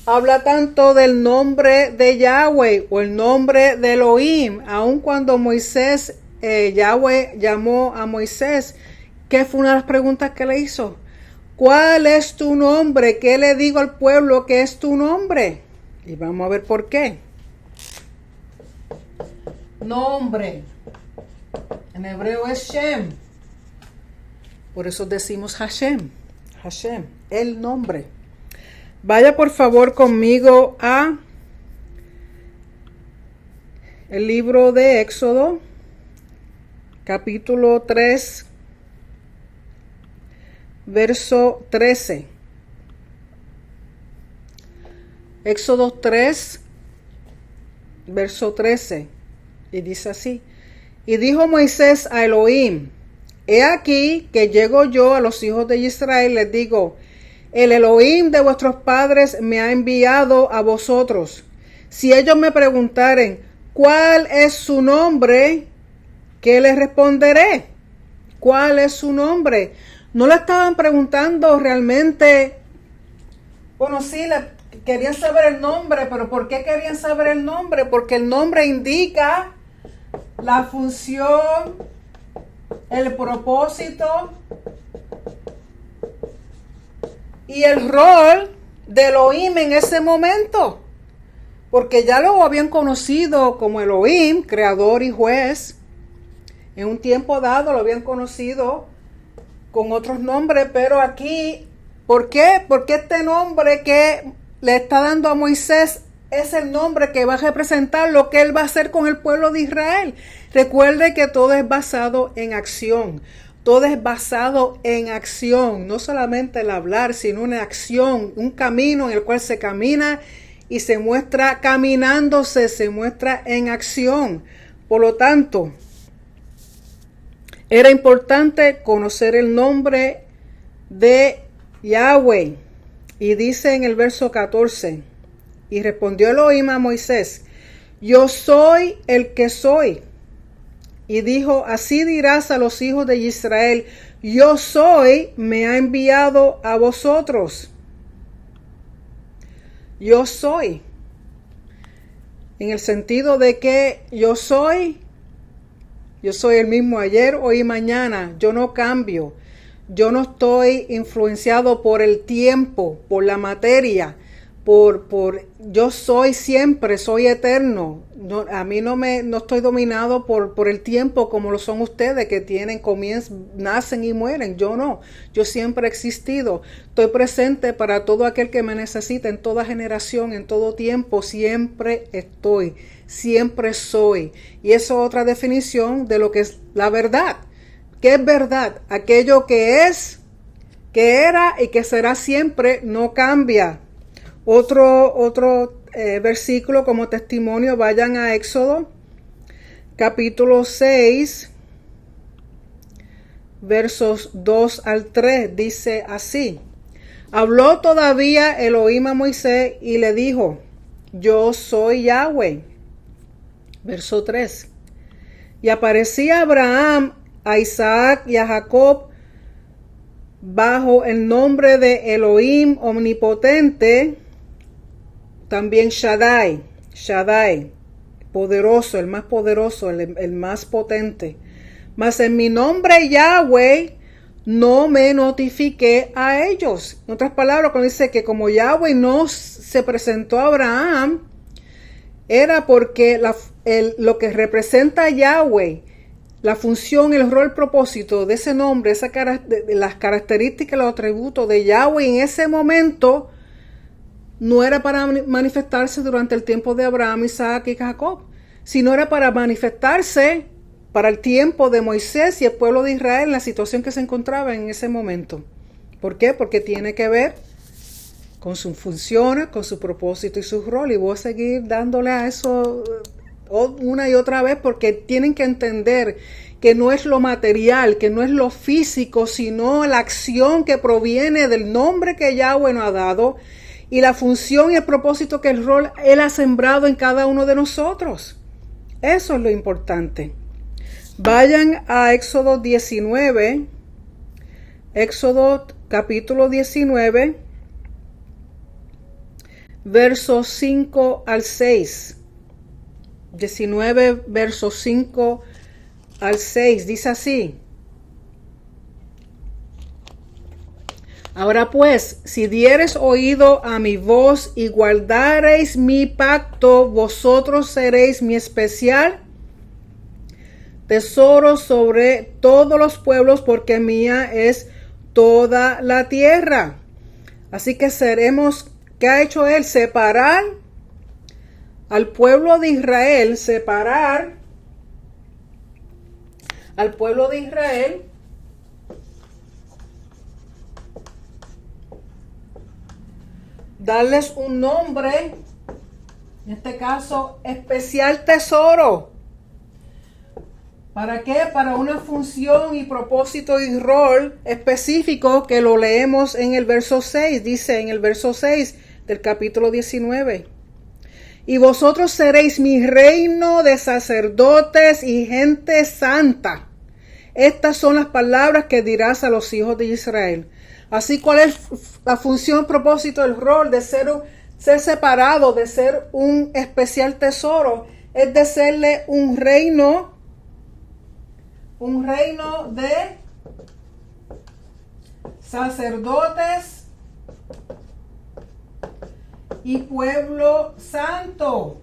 habla tanto del nombre de Yahweh o el nombre de Elohim. Aun cuando Yahweh llamó a Moisés, ¿qué fue una de las preguntas que le hizo? ¿Cuál es tu nombre? ¿Qué le digo al pueblo que es tu nombre? Y vamos a ver por qué. Nombre. En hebreo es Shem. Por eso decimos Hashem. Hashem, el nombre. Vaya por favor conmigo a el libro de Éxodo, capítulo 3, verso 13. Éxodo 3, verso 13. Y dice así: y dijo Moisés a Elohim: he aquí que llego yo a los hijos de Israel, les digo: el Elohim de vuestros padres me ha enviado a vosotros. Si ellos me preguntaren ¿cuál es su nombre?, ¿qué les responderé? ¿Cuál es su nombre? No le estaban preguntando realmente. Bueno, sí, querían saber el nombre, pero ¿por qué querían saber el nombre? Porque el nombre indica la función, el propósito y el rol de Elohim en ese momento. Porque ya lo habían conocido como Elohim, creador y juez. En un tiempo dado lo habían conocido con otros nombres, pero aquí, ¿por qué? Porque este nombre que le está dando a Moisés es el nombre que va a representar lo que él va a hacer con el pueblo de Israel. Recuerde que todo es basado en acción. Todo es basado en acción. No solamente el hablar, sino una acción, un camino en el cual se camina y se muestra caminándose, se muestra en acción. Por lo tanto, era importante conocer el nombre de Yahweh. Y dice en el verso 14, y respondió Elohim a Moisés: yo soy el que soy. Y dijo: así dirás a los hijos de Israel: yo soy, me ha enviado a vosotros. Yo soy. En el sentido de que yo soy el mismo ayer, hoy y mañana. Yo no cambio. Yo no estoy influenciado por el tiempo, por la materia, yo soy siempre, soy eterno. No, a mí no estoy dominado por el tiempo como lo son ustedes que nacen y mueren. Yo no, yo siempre he existido. Estoy presente para todo aquel que me necesita en toda generación, en todo tiempo. Siempre estoy, siempre soy. Y eso es otra definición de lo que es la verdad. ¿Qué es verdad? Aquello que es, que era y que será siempre, no cambia. Otro versículo como testimonio, vayan a Éxodo, capítulo 6, versos 2 al 3, dice así. Habló todavía Elohim a Moisés y le dijo, yo soy Yahweh. Verso 3. Y aparecía a Abraham, a Isaac y a Jacob bajo el nombre de Elohim omnipotente, también Shaddai, poderoso, el más poderoso, el más potente. Mas en mi nombre Yahweh no me notifiqué a ellos. En otras palabras, cuando dice que como Yahweh no se presentó a Abraham, era porque lo que representa a Yahweh, la función, el rol, el propósito de ese nombre, las características, los atributos de Yahweh en ese momento, no era para manifestarse durante el tiempo de Abraham, Isaac y Jacob, sino era para manifestarse para el tiempo de Moisés y el pueblo de Israel en la situación que se encontraba en ese momento. ¿Por qué? Porque tiene que ver con sus funciones, con su propósito y su rol. Y voy a seguir dándole a eso una y otra vez porque tienen que entender que no es lo material, que no es lo físico, sino la acción que proviene del nombre que Yahweh nos ha dado y la función y el propósito que el rol Él ha sembrado en cada uno de nosotros. Eso es lo importante. Vayan a Éxodo 19, Éxodo capítulo 19, versos 5 al 6. 19, versos 5 al 6, dice así. Ahora pues, si diereis oído a mi voz y guardareis mi pacto, vosotros seréis mi especial tesoro sobre todos los pueblos, porque mía es toda la tierra. Así que seremos, ¿qué ha hecho Él? Separar al pueblo de Israel, darles un nombre, en este caso, especial tesoro. ¿Para qué? Para una función y propósito y rol específico que lo leemos en el verso 6. Dice en el verso 6 del capítulo 19. Y vosotros seréis mi reino de sacerdotes y gente santa. Estas son las palabras que dirás a los hijos de Israel. Así, ¿cuál es la función, propósito, el rol de ser separado, de ser un especial tesoro? Es de serle un reino de sacerdotes y pueblo santo.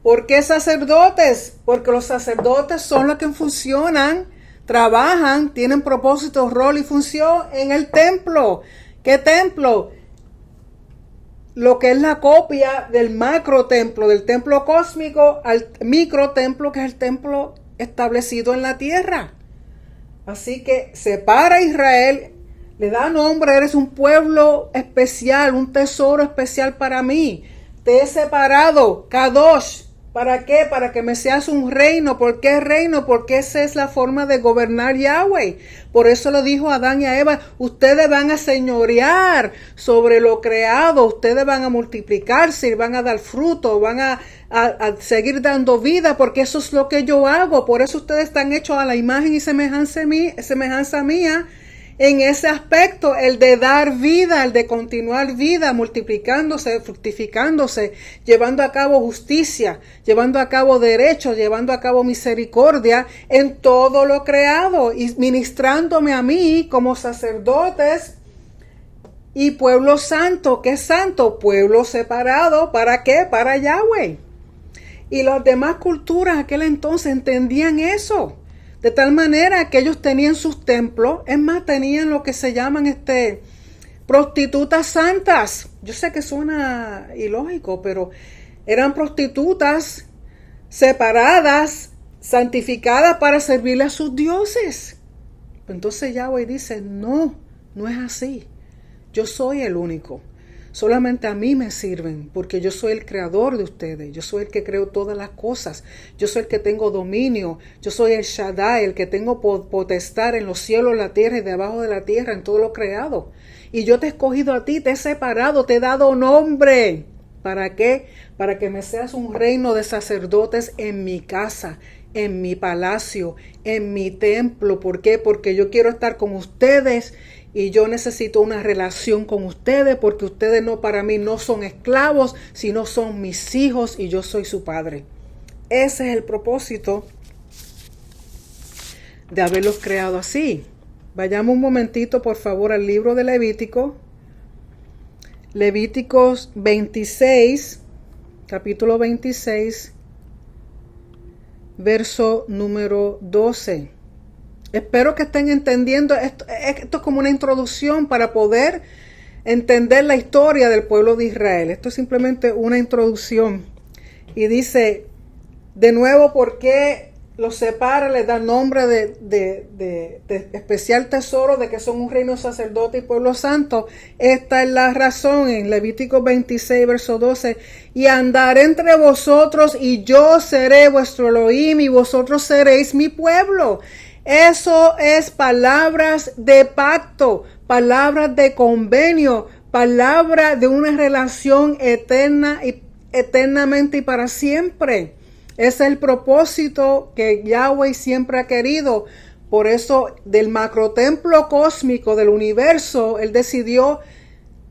¿Por qué sacerdotes? Porque los sacerdotes son los que funcionan, trabajan, tienen propósito, rol y función en el templo. ¿Qué templo? Lo que es la copia del macro templo, del templo cósmico al micro templo, que es el templo establecido en la tierra. Así que separa a Israel, le da nombre, eres un pueblo especial, un tesoro especial para mí. Te he separado, Kadosh. ¿Para qué? Para que me seas un reino. ¿Por qué reino? Porque esa es la forma de gobernar Yahweh. Por eso lo dijo Adán y a Eva, ustedes van a señorear sobre lo creado, ustedes van a multiplicarse y van a dar fruto, van a seguir dando vida, porque eso es lo que yo hago. Por eso ustedes están hechos a la imagen y semejanza mía. En ese aspecto, el de dar vida, el de continuar vida, multiplicándose, fructificándose, llevando a cabo justicia, llevando a cabo derecho, llevando a cabo misericordia en todo lo creado y ministrándome a mí como sacerdotes Y pueblo santo, ¿qué es santo? Pueblo separado, ¿para qué? Para Yahweh. Y las demás culturas aquel entonces entendían eso. De tal manera que ellos tenían sus templos, es más, tenían lo que se llaman prostitutas santas. Yo sé que suena ilógico, pero eran prostitutas separadas, santificadas para servirle a sus dioses. Entonces Yahweh dice, no, no es así. Yo soy el único. Solamente a mí me sirven, porque yo soy el creador de ustedes. Yo soy el que creo todas las cosas. Yo soy el que tengo dominio. Yo soy el Shaddai, el que tengo potestad en los cielos, la tierra y debajo de la tierra, en todo lo creado. Y yo te he escogido a ti, te he separado, te he dado nombre. ¿Para qué? Para que me seas un reino de sacerdotes en mi casa, en mi palacio, en mi templo. ¿Por qué? Porque yo quiero estar con ustedes y yo necesito una relación con ustedes, porque ustedes no, para mí no son esclavos, sino son mis hijos y yo soy su padre. Ese es el propósito de haberlos creado así. Vayamos un momentito, por favor, al libro de Levítico. Levíticos 26, capítulo 26, verso número 12. Espero que estén entendiendo, esto es como una introducción para poder entender la historia del pueblo de Israel. Esto es simplemente una introducción. Y dice, de nuevo, ¿por qué los separa? Les da nombre de especial tesoro, de que son un reino sacerdote y pueblo santo. Esta es la razón en Levítico 26, verso 12. Y andaré entre vosotros y yo seré vuestro Elohim y vosotros seréis mi pueblo. Eso es palabras de pacto, palabras de convenio, palabras de una relación eterna y eternamente y para siempre. Ese es el propósito que Yahweh siempre ha querido. Por eso, del macrotemplo cósmico del universo, Él decidió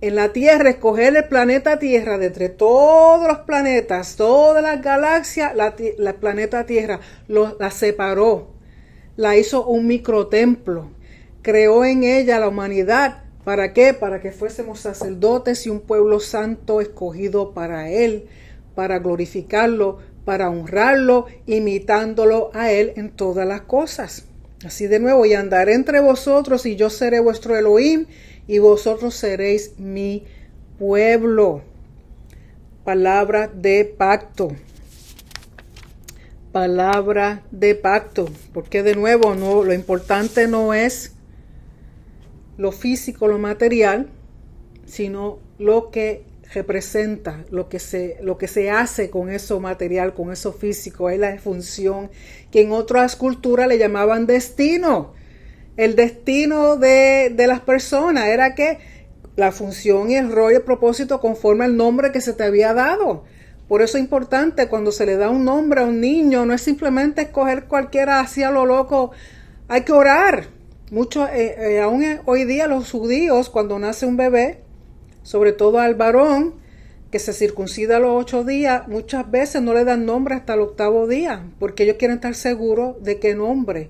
en la Tierra escoger el planeta Tierra de entre todos los planetas, todas las galaxias, la planeta Tierra, la separó. La hizo un microtemplo, creó en ella la humanidad. ¿Para qué? Para que fuésemos sacerdotes y un pueblo santo escogido para Él, para glorificarlo, para honrarlo, imitándolo a Él en todas las cosas. Así de nuevo, y andaré entre vosotros y yo seré vuestro Elohim y vosotros seréis mi pueblo. Palabra de pacto. Palabra de pacto, porque de nuevo no, lo importante no es lo físico, lo material, sino lo que representa, lo que se hace con eso material, con eso físico, es la función que en otras culturas le llamaban destino. El destino de las personas era que la función y el rol y el propósito conforme al nombre que se te había dado. Por eso es importante cuando se le da un nombre a un niño, no es simplemente escoger cualquiera así a lo loco, hay que orar. Mucho, aún hoy día los judíos, cuando nace un bebé, sobre todo al varón, que se circuncida a los 8 días, muchas veces no le dan nombre hasta el 8º día, porque ellos quieren estar seguros de qué nombre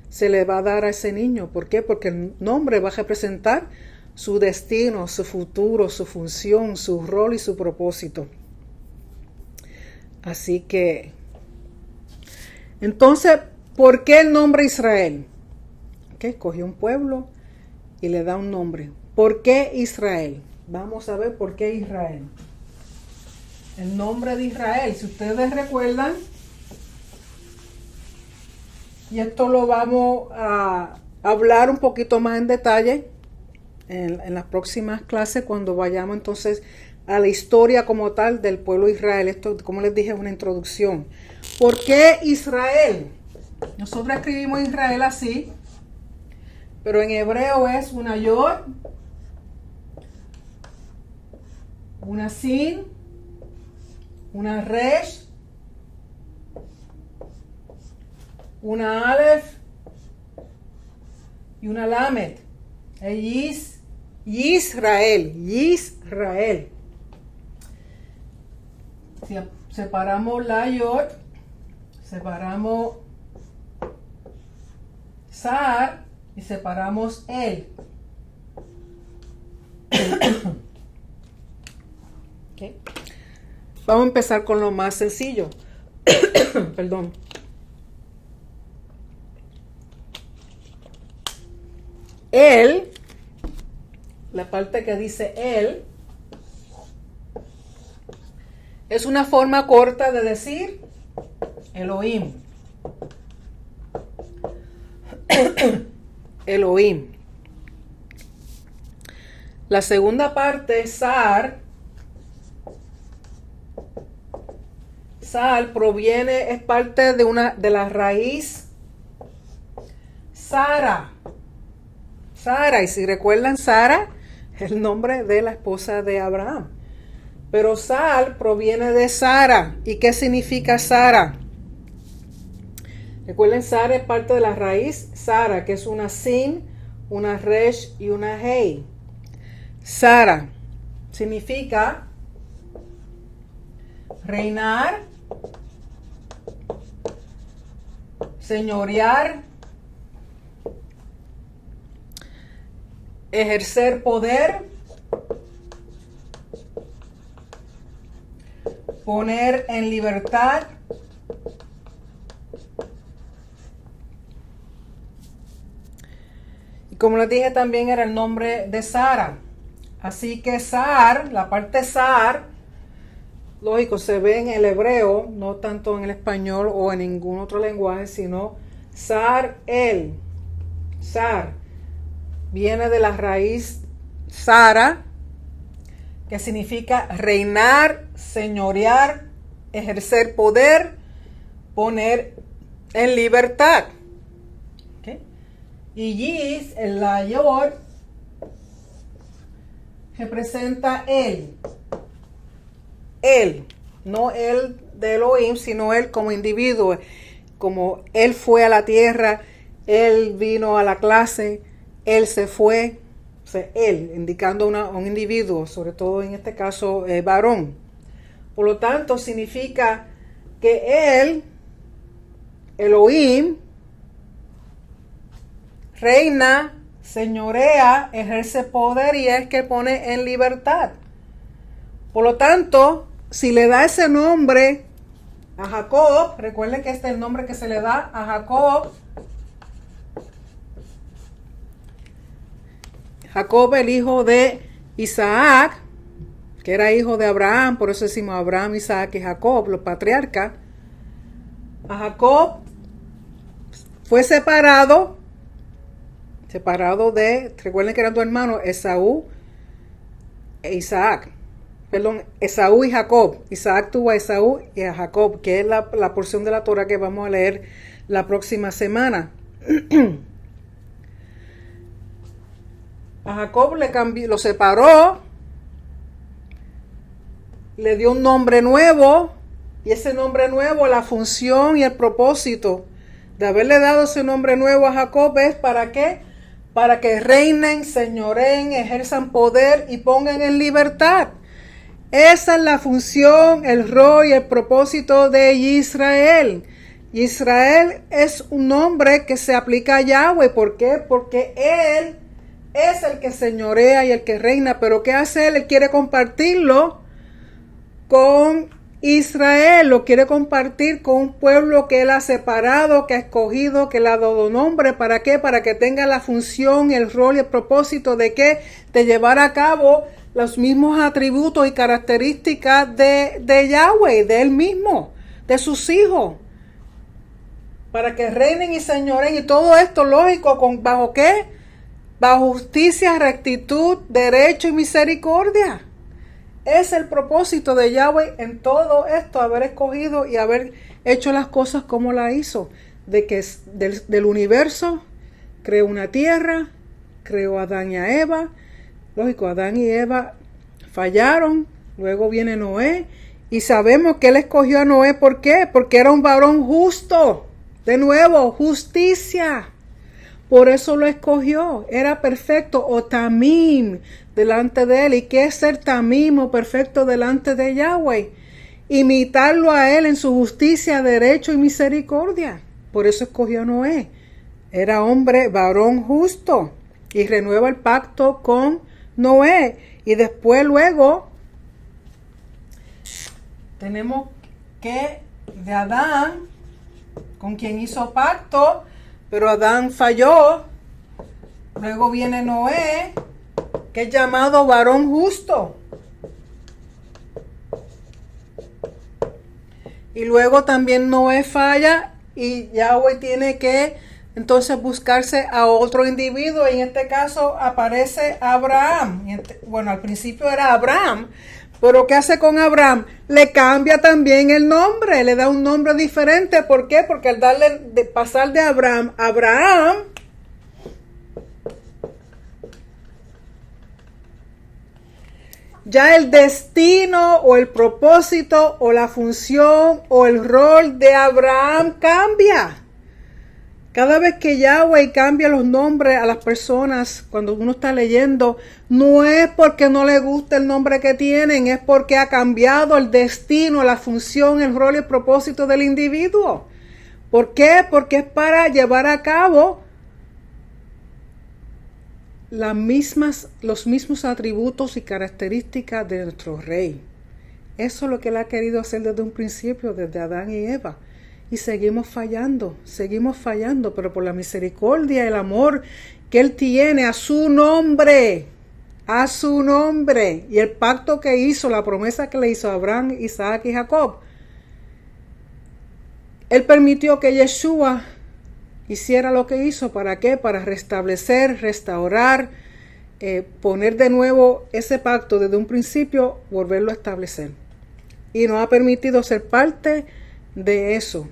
se le va a dar a ese niño. ¿Por qué? Porque el nombre va a representar su destino, su futuro, su función, su rol y su propósito. Así que, entonces, ¿por qué el nombre Israel? Que escogió un pueblo y le da un nombre. ¿Por qué Israel? Vamos a ver por qué Israel. El nombre de Israel, si ustedes recuerdan, y esto lo vamos a hablar un poquito más en detalle en las próximas clases, cuando vayamos entonces a la historia como tal del pueblo de Israel. Esto, como les dije, es una introducción. ¿Por qué Israel? Nosotros escribimos Israel así, pero en hebreo es una yod, una sin, una resh, una alef y una lamed. Es Yisrael, Yisrael. Si separamos la yod, separamos Sar y separamos el. Vamos a empezar con lo más sencillo. Perdón. Él, la parte que dice él, es una forma corta de decir Elohim. Elohim. La segunda parte, Sar. Sar proviene, es parte de la raíz Sara. Sara, y si recuerdan, Sara es el nombre de la esposa de Abraham. Pero Sar proviene de Sara. ¿Y qué significa Sara? Recuerden, Sara es parte de la raíz Sara, que es una Sin, una Resh y una Hei. Sara significa reinar, señorear, ejercer poder, poner en libertad, y como les dije, también era el nombre de Sara. Así que Sar, la parte Sar, lógico, se ve en el hebreo, no tanto en el español o en ningún otro lenguaje, sino Sar, él. Sar viene de la raíz Sara, que significa reinar, señorear, ejercer poder, poner en libertad. ¿Okay? Y Yis, el Yod, representa él. Él, no él de Elohim, sino él como individuo. Como él fue a la tierra, él vino a la clase, él se fue. O sea, él, indicando a un individuo, sobre todo en este caso varón. Por lo tanto, significa que él, Elohim, reina, señorea, ejerce poder y es que pone en libertad. Por lo tanto, si le da ese nombre a Jacob, recuerden que este es el nombre que se le da a Jacob. Jacob, el hijo de Isaac, que era hijo de Abraham, por eso decimos Abraham, Isaac y Jacob, los patriarcas. A Jacob fue separado de, recuerden que eran dos hermanos, Esaú e Isaac. Perdón, Esaú y Jacob. Isaac tuvo a Esaú y a Jacob, que es la porción de la Torah que vamos a leer la próxima semana. A Jacob le cambió, lo separó, le dio un nombre nuevo, y ese nombre nuevo, la función y el propósito de haberle dado ese nombre nuevo a Jacob es ¿para qué? Para que reinen, señoreen, ejerzan poder y pongan en libertad. Esa es la función, el rol y el propósito de Israel. Israel es un nombre que se aplica a Yahweh. ¿Por qué? Porque Él es el que señorea y el que reina. Pero ¿qué hace Él? Él quiere compartirlo con Israel. Lo quiere compartir con un pueblo que Él ha separado, que ha escogido, que le ha dado nombre. ¿Para qué? Para que tenga la función, el rol y el propósito de ¿qué? De llevar a cabo los mismos atributos y características de Yahweh, de Él mismo, de sus hijos, para que reinen y señoren, y todo esto lógico, ¿bajo qué? Bajo justicia, rectitud, derecho y misericordia. Es el propósito de Yahweh en todo esto, haber escogido y haber hecho las cosas como las hizo, de que del universo creó una tierra, creó a Adán y a Eva. Lógico, Adán y Eva fallaron, luego viene Noé, y sabemos que Él escogió a Noé, ¿por qué? Porque era un varón justo, de nuevo, justicia, por eso lo escogió, era perfecto, o tamim, delante de Él. ¿Y qué es ser tamim o perfecto delante de Yahweh? Imitarlo a Él en su justicia, derecho y misericordia, por eso escogió a Noé, era hombre, varón justo, y renueva el pacto con Noé. Y después luego tenemos que de Adán, con quien hizo pacto, pero Adán falló. Luego viene Noé, que es llamado varón justo. Y luego también Noé falla y Yahweh tiene que entonces buscarse a otro individuo. Y en este caso aparece Abraham. Bueno, al principio era Abraham, pero ¿qué hace con Abraham? Le cambia también el nombre, le da un nombre diferente. ¿Por qué? Porque al pasar de Abraham a Abraham, ya el destino o el propósito o la función o el rol de Abraham cambia. Cada vez que Yahweh cambia los nombres a las personas, cuando uno está leyendo, no es porque no le gusta el nombre que tienen, es porque ha cambiado el destino, la función, el rol y el propósito del individuo. ¿Por qué? Porque es para llevar a cabo los mismos atributos y características de nuestro rey. Eso es lo que él ha querido hacer desde un principio, desde Adán y Eva. Y seguimos fallando, pero por la misericordia y el amor que él tiene a su nombre, y el pacto que hizo, la promesa que le hizo a Abraham, Isaac y Jacob, él permitió que Yeshua hiciera lo que hizo. ¿Para qué? Para restablecer, restaurar, poner de nuevo ese pacto desde un principio, volverlo a establecer. Y nos ha permitido ser parte de eso.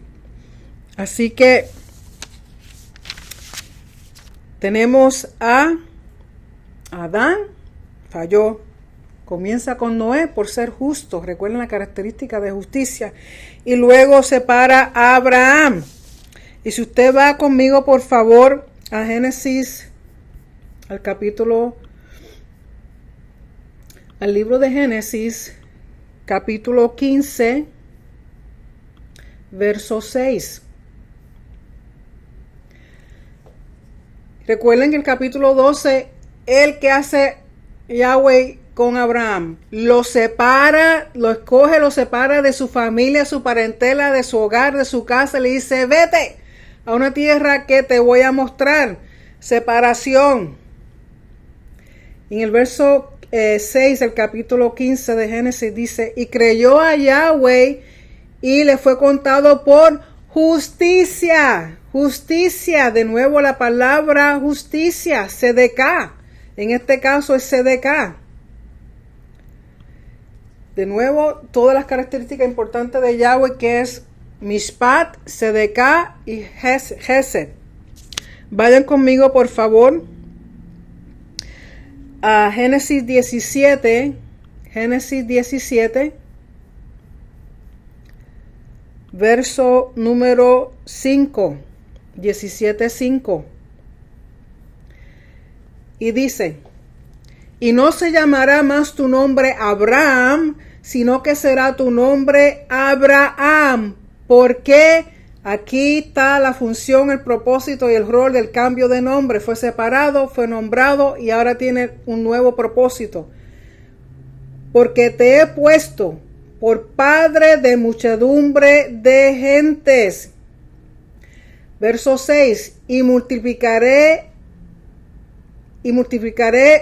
Así que tenemos a Adán, falló. Comienza con Noé por ser justo. Recuerden la característica de justicia. Y luego separa a Abraham. Y si usted va conmigo, por favor, a Génesis, al libro de Génesis, capítulo 15, verso 6. Recuerden que el capítulo 12, el que hace Yahweh con Abraham, lo separa, lo escoge, lo separa de su familia, su parentela, de su hogar, de su casa, le dice, vete a una tierra que te voy a mostrar. Separación. En el verso 6 del capítulo 15 de Génesis dice, y creyó a Yahweh y le fue contado por justicia. Justicia, de nuevo la palabra justicia, Sedeká. En este caso es Sedeká. De nuevo, todas las características importantes de Yahweh, que es Mishpat, Sedeká y Hesed. Vayan conmigo, por favor, a Génesis 17. Génesis 17. Verso número 5. 17:5. Y dice, y no se llamará más tu nombre Abraham, sino que será tu nombre Abraham. Porque aquí está la función, el propósito y el rol del cambio de nombre. Fue separado, fue nombrado y ahora tiene un nuevo propósito. Porque te he puesto por padre de muchedumbre de gentes. Verso 6, y multiplicaré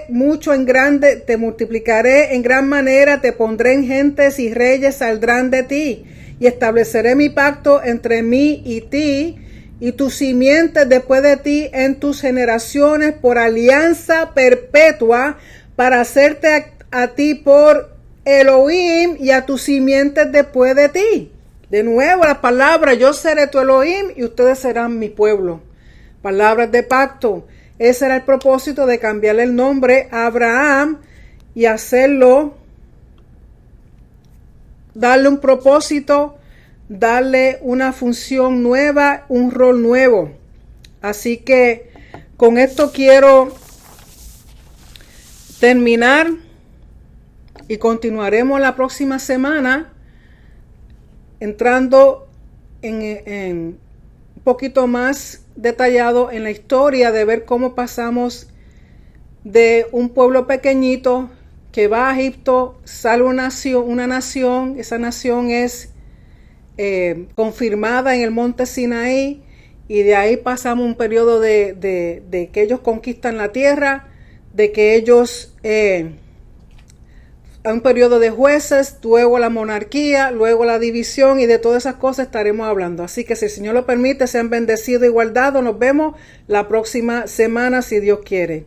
mucho en grande, te multiplicaré en gran manera, te pondré en gentes y reyes saldrán de ti, y estableceré mi pacto entre mí y ti, y tus simientes después de ti en tus generaciones por alianza perpetua, para hacerte a ti por Elohim y a tus simientes después de ti. De nuevo la palabra, yo seré tu Elohim y ustedes serán mi pueblo. Palabras de pacto. Ese era el propósito de cambiarle el nombre a Abraham y hacerlo, darle un propósito, darle una función nueva, un rol nuevo. Así que con esto quiero terminar y continuaremos la próxima semana entrando en un poquito más detallado en la historia de ver cómo pasamos de un pueblo pequeñito que va a Egipto, sale una nación, esa nación es confirmada en el monte Sinaí, y de ahí pasamos un periodo de que ellos conquistan la tierra, de que ellos un periodo de jueces, luego la monarquía, luego la división, y de todas esas cosas estaremos hablando. Así que si el Señor lo permite, sean bendecidos y guardados. Nos vemos la próxima semana si Dios quiere.